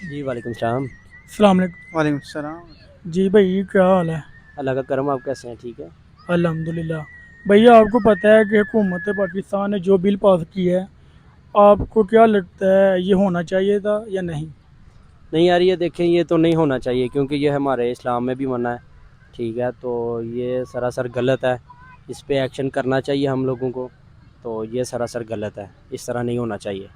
जी वालेकुम सलाम। अस्सलाम वालेकुम। वालेकुम अस्सलाम। जी भाई क्या हाल है? अल्लाह का करम, आप कैसे हैं? ठीक है। अल्हम्दुलिल्लाह। भैया आपको पता है कि हुकूमत पाकिस्तान ने जो बिल पास किया है, आपको क्या लगता है ये होना चाहिए था या नहीं? नहीं यार, ये देखें, ये तो नहीं होना चाहिए क्योंकि ये हमारे इस्लाम में भी मना है। ठीक है, तो ये सरासर गलत है। इस पे एक्शन करना चाहिए हम लोगों को। तो ये सरासर गलत है, इस तरह नहीं होना चाहिए।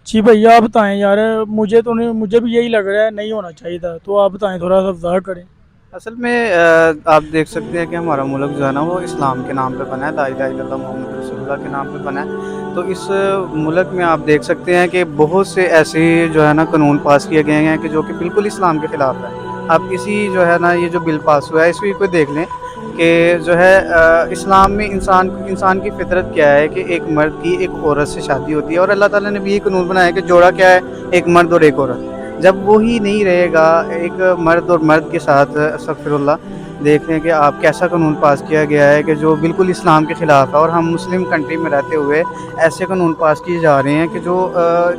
जी भैया आप बताएं यार, मुझे तो नहीं, मुझे भी यही लग रहा है नहीं होना चाहिए था, तो आप बताएं, थोड़ा सा वजाहत करें। असल में आप देख सकते हैं कि हमारा मुल्क जो है ना वो इस्लाम के नाम पे बना है, ला इलाहा इल्लल्लाह मुहम्मद रसूलुल्लाह के नाम पे बना है। तो इस मुल्क में आप देख सकते हैं कि बहुत से ऐसे जो है ना कानून पास किए गए हैं कि जो कि बिल्कुल इस्लाम के ख़िलाफ़ है। आप इसी जो है ना ये जो बिल पास हुआ है इसको कोई देख लें कि जो है इस्लाम में इंसान की फ़ितरत क्या है कि एक मर्द की एक औरत से शादी होती है, और अल्लाह ताला ने भी ये कानून बनाया है कि जोड़ा क्या है, एक मर्द और एक औरत। जब वो ही नहीं रहेगा एक मर्द और मर्द के साथ, अस्तगफिरुल्लाह, देख लें कि आप कैसा कानून पास किया गया है कि जो बिल्कुल इस्लाम के ख़िलाफ़ है, और हम मुस्लिम कंट्री में रहते हुए ऐसे कानून पास किए जा रहे हैं कि जो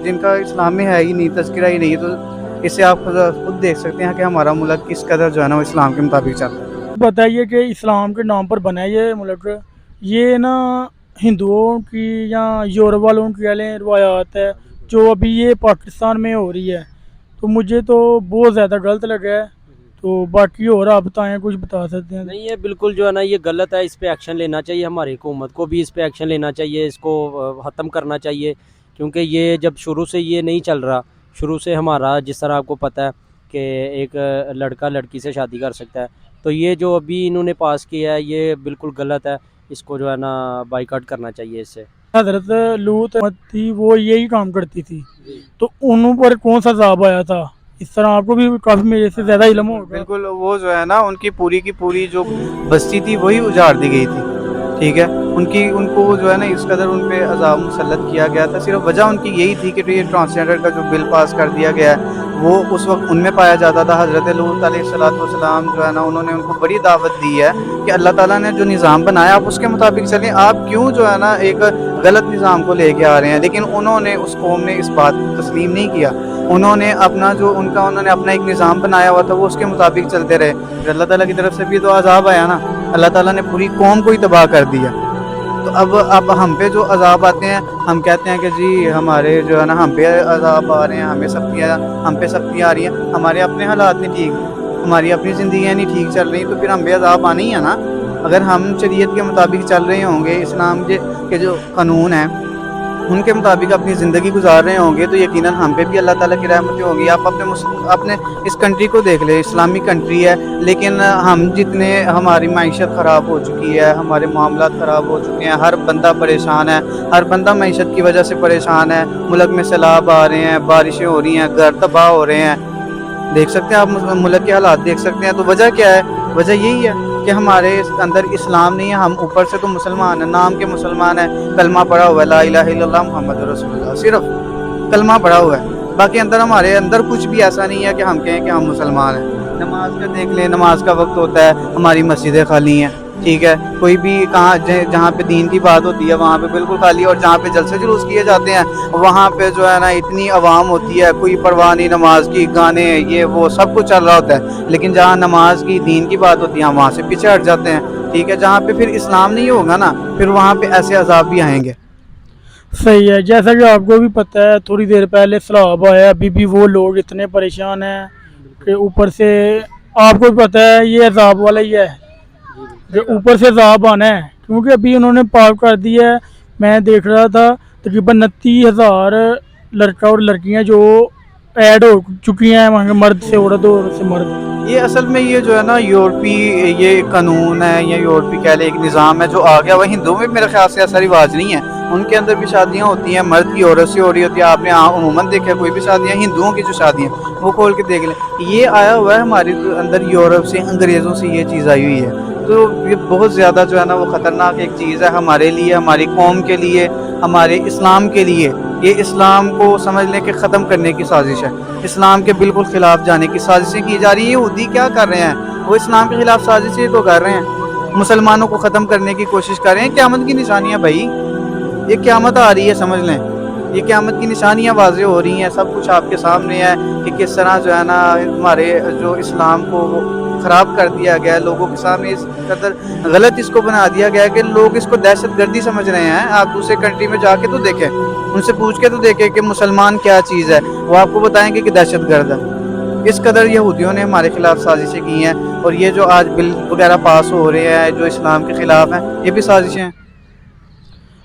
जिनका इस्लाम में है ही नहीं, तज़किरा ही नहीं है। तो इससे आप खुद देख सकते हैं कि हमारा मुल्क किस कदर जो है ना वो इस्लाम के मुताबिक चल रहा है। बताइए कि इस्लाम के नाम पर बना है ये मुल्क, ये ना हिंदुओं की या यूरोप वालों की वाले रवायात है जो अभी ये पाकिस्तान में हो रही है, तो मुझे तो बहुत ज़्यादा गलत लगा है। तो बाकी और आप बताएं, कुछ बता सकते हैं? नहीं, ये बिल्कुल जो है ना ये गलत है। इस पे एक्शन लेना चाहिए, हमारी हुकूमत को भी इस पे एक्शन लेना चाहिए। इसको ख़त्म करना चाहिए क्योंकि ये जब शुरू से ये नहीं चल रहा। शुरू से हमारा, जिस तरह आपको पता है कि एक लड़का लड़की से शादी कर सकता है, तो ये जो अभी इन्होंने पास किया है ये बिल्कुल गलत है। इसको जो है ना बाइकआउट करना चाहिए इससे। हजरत लूत थी, वो यही काम करती थी, तो उन पर कौन सा अज़ाब आया था? इस तरह आपको भी काफ़ी मेरे से ज़्यादा इल्म होगा। बिल्कुल वो जो है ना उनकी पूरी की पूरी जो बस्ती थी वही उजाड़ दी गई थी। ठीक है, उनको जो है ना इस कदर उन पे अज़ाब मुसल्लत किया गया था। सिर्फ वजह उनकी यही थी कि ये ट्रांसजेंडर का जो बिल पास कर दिया गया है वो उस वक्त उनमें पाया जाता था। हज़रत लूत अलैहिस्सलाम जो है ना उन्होंने उनको बड़ी दावत दी है कि अल्लाह ताला ने जो निज़ाम बनाया आप उसके मुताबिक चलें। आप क्यों जो है ना एक गलत निज़ाम को लेके आ रहे हैं? लेकिन उन्होंने, उस कौम ने इस बात को तस्लीम नहीं किया। उन्होंने अपना एक निज़ाम बनाया हुआ था, वो उसके मुताबिक चलते रहे। फिर अल्लाह ताला की तरफ से भी तो अज़ाब आया ना, अल्लाह ताला ने पूरी कौम को ही तबाह कर दिया। तो अब हम पे जो अज़ाब आते हैं, हम कहते हैं कि जी हमारे जो है ना हम पे अज़ाब आ रहे हैं, हम पे सख्तियाँ आ रही हैं। हमारे अपने हालात नहीं ठीक, हमारी अपनी ज़िंदगियाँ नहीं ठीक चल रही, तो फिर हम पे अज़ाब आनी ही है ना। अगर हम शरीयत के मुताबिक चल रहे होंगे, इस्लाम के जो कानून हैं उनके मुताबिक अपनी ज़िंदगी गुजार रहे होंगे, तो यकीनन हम पे भी अल्लाह ताला की रहमतें होंगी। आप अपने इस कंट्री को देख ले, इस्लामी कंट्री है, लेकिन हम जितने, हमारी माइशत ख़राब हो चुकी है, हमारे मामलात ख़राब हो चुके हैं, हर बंदा परेशान है, हर बंदा मईशत की वजह से परेशान है। मुल्क में सैलाब आ रहे हैं, बारिशें हो रही हैं, घर तबाह हो रहे हैं। देख सकते हैं आप मुल्क के हालात देख सकते हैं। तो वजह क्या है? वजह यही है कि हमारे अंदर इस्लाम नहीं है। हम ऊपर से तो मुसलमान हैं, नाम के मुसलमान हैं, कलमा पढ़ा हुआ है, ला इलाहा इल्लल्लाह मुहम्मद रसूलुल्लाह, सिर्फ कलमा पढ़ा हुआ है। बाकी हमारे अंदर कुछ भी ऐसा नहीं है कि हम कहें कि हम मुसलमान हैं। नमाज का देख लें, नमाज का वक्त होता है, हमारी मस्जिदें खाली हैं। ठीक है, कोई भी जहाँ पे दीन की बात होती है वहाँ पे बिल्कुल खाली, और जहाँ पे जलसे जुलूस किए जाते हैं वहाँ पे जो है ना इतनी आवाम होती है, कोई परवाह नहीं, नमाज की, गाने, ये वो सब कुछ चल रहा होता है। लेकिन जहाँ नमाज की, दीन की बात होती है, हम वहाँ से पीछे हट जाते हैं। ठीक है, जहाँ पे फिर इस्लाम नहीं होगा ना, फिर वहाँ पे ऐसे अजाब भी आएंगे। सही है, जैसा कि आपको भी पता है थोड़ी देर पहले सैलाब आया, अभी भी वो लोग इतने परेशान हैं कि ऊपर से आपको भी पता है ये अजाब वाला ही है, कि ऊपर से अजाब आना है, क्योंकि अभी उन्होंने पाक कर दिया है। मैं देख रहा था तकरीबन 29,000 लड़का और लड़कियां जो ऐड हो चुकी हैं वहाँ के, मर्द से औरत और औरत से मर्द। ये असल में ये जो है ना यूरोपीय ये कानून है, या यूरोपीय कह ले एक निज़ाम है जो आ गया। वह हिंदुओं में मेरे ख्याल से ऐसा रिवाज नहीं है। उनके अंदर भी शादियाँ होती हैं, मर्द की औरत से हो रही होती है। आपने उमूमन देखा कोई भी शादियाँ, हिंदुओं की जो शादियाँ वो खोल के देख लें। ये आया हुआ है हमारे अंदर यूरोप से, अंग्रेज़ों से ये चीज़ आई हुई है। तो ये बहुत ज़्यादा जो है ना वो ख़तरनाक एक चीज़ है हमारे लिए, हमारी कौम के लिए, हमारे इस्लाम के लिए। ये इस्लाम को समझ लें कि ख़त्म करने की साजिश है, इस्लाम के बिल्कुल ख़िलाफ़ जाने की साजिशें की जा रही है। यहूदी क्या कर रहे हैं? वो इस्लाम के ख़िलाफ़ साजिशें तो कर रहे हैं, मुसलमानों को ख़त्म करने की कोशिश कर रहे हैं। क़यामत की निशानियाँ भाई, ये क़यामत आ रही है, समझ लें। یہ قیامت کی نشانیاں واضح ہو رہی ہیں, سب کچھ آپ کے سامنے ہے کہ کس طرح جو ہے نا ہمارے جو اسلام کو خراب کر دیا گیا ہے, لوگوں کے سامنے اس قدر غلط اس کو بنا دیا گیا ہے کہ لوگ اس کو دہشت گردی سمجھ رہے ہیں. آپ دوسرے کنٹری میں جا کے تو دیکھیں, ان سے پوچھ کے تو دیکھیں کہ مسلمان کیا چیز ہے, وہ آپ کو بتائیں گے کہ دہشت گرد ہے. اس قدر یہودیوں نے ہمارے خلاف سازشیں کی ہیں, اور یہ جو آج بل وغیرہ پاس ہو رہے ہیں جو اسلام کے خلاف ہیں, یہ بھی سازشیں ہیں.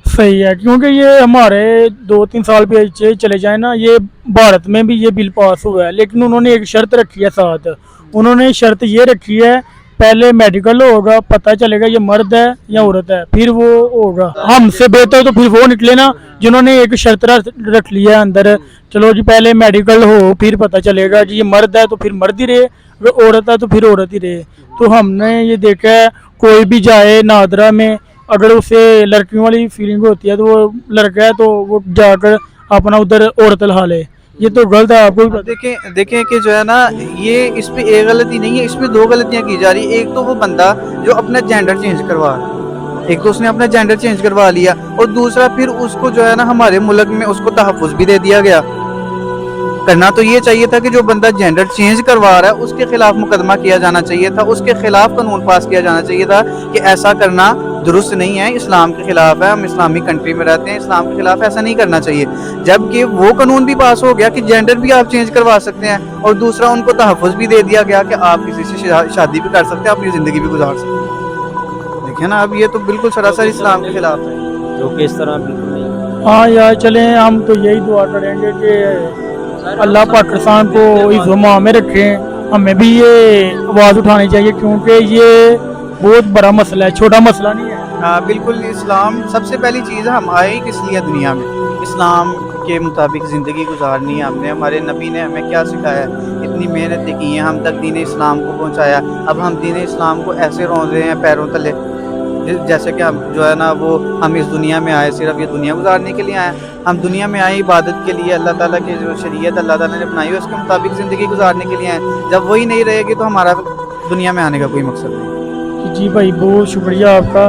صحیح ہے, کیونکہ یہ ہمارے 2-3 سال پیچھے چلے جائیں نا, یہ بھارت میں بھی یہ بل پاس ہوا ہے, لیکن انہوں نے ایک شرط رکھی ہے ساتھ. انہوں نے شرط یہ رکھی ہے پہلے میڈیکل ہوگا, پتہ چلے گا یہ مرد ہے یا عورت ہے, پھر وہ ہوگا. ہم سے بہتر تو پھر وہ نکلے نا جنہوں نے ایک شرط رکھ لی ہے اندر, چلو جی پہلے میڈیکل ہو پھر پتہ چلے گا جی یہ مرد ہے تو پھر مرد ہی رہے, اگر عورت ہے تو پھر عورت ہی رہے. تو ہم نے یہ دیکھا ہے کوئی بھی جائے نادرا میں, اگر اسے لڑکیوں والی فیلنگ ہوتی ہے تو وہ لڑکا ہے تو وہ جا کر اپنا ادھر عورت لہا لے, یہ تو غلط ہے. آپ کو بھی دیکھیں کہ جو ہے نا یہ اس پہ ایک غلطی نہیں ہے, اس میں 2 غلطیاں کی جا رہی ہیں. ایک تو وہ بندہ جو اپنا جینڈر چینج کروا رہا ہے, ایک تو اس نے اپنا جینڈر چینج کروا لیا, اور دوسرا پھر اس کو جو ہے نا ہمارے ملک میں اس کو تحفظ بھی دے دیا گیا. کرنا تو یہ چاہیے تھا کہ جو بندہ جینڈر چینج کروا رہا ہے اس کے خلاف مقدمہ کیا جانا چاہیے تھا, اس کے خلاف قانون پاس کیا جانا چاہیے تھا کہ ایسا کرنا درست نہیں ہے, اسلام کے خلاف ہے, ہم اسلامی کنٹری میں رہتے ہیں, اسلام کے خلاف ایسا نہیں کرنا چاہیے. جبکہ وہ قانون بھی پاس ہو گیا کہ جینڈر بھی آپ چینج کروا سکتے ہیں, اور دوسرا ان کو تحفظ بھی دے دیا گیا کہ آپ کسی سے شادی بھی کر سکتے ہیں, اپنی زندگی بھی گزار سکتے ہیں. دیکھیں نا اب یہ تو بالکل سراسر اسلام کے خلاف ہے, جو کہ اس طرح بالکل نہیں. ہاں یار چلیں, ہم تو یہی دعا کریں گے کہ اللہ پاکستان کو اس وما میں رکھیں. ہمیں بھی یہ آواز اٹھانی چاہیے کیونکہ یہ بہت بڑا مسئلہ ہے, چھوٹا مسئلہ نہیں ہے. ہاں بالکل, اسلام سب سے پہلی چیز ہے. ہم آئے کس لیے دنیا میں, اسلام کے مطابق زندگی گزارنی ہے. ہم نے, ہمارے نبی نے ہمیں کیا سکھایا ہے, اتنی محنتیں کی ہیں, ہم تک دین اسلام کو پہنچایا. اب ہم دین اسلام کو ایسے رون رہے ہیں پیروں تلے, جیسے کہ ہم جو ہے نا وہ ہم اس دنیا میں آئے صرف یہ دنیا گزارنے کے لیے آئے. ہم دنیا میں آئے عبادت کے لیے, اللہ تعالیٰ کی جو شریعت اللہ تعالیٰ نے بنائی ہے اس کے مطابق زندگی گزارنے کے لیے آئے. جب وہی نہیں رہے گی تو ہمارا دنیا میں آنے کا کوئی مقصد نہیں. جی بھائی, بہت شکریہ آپ کا.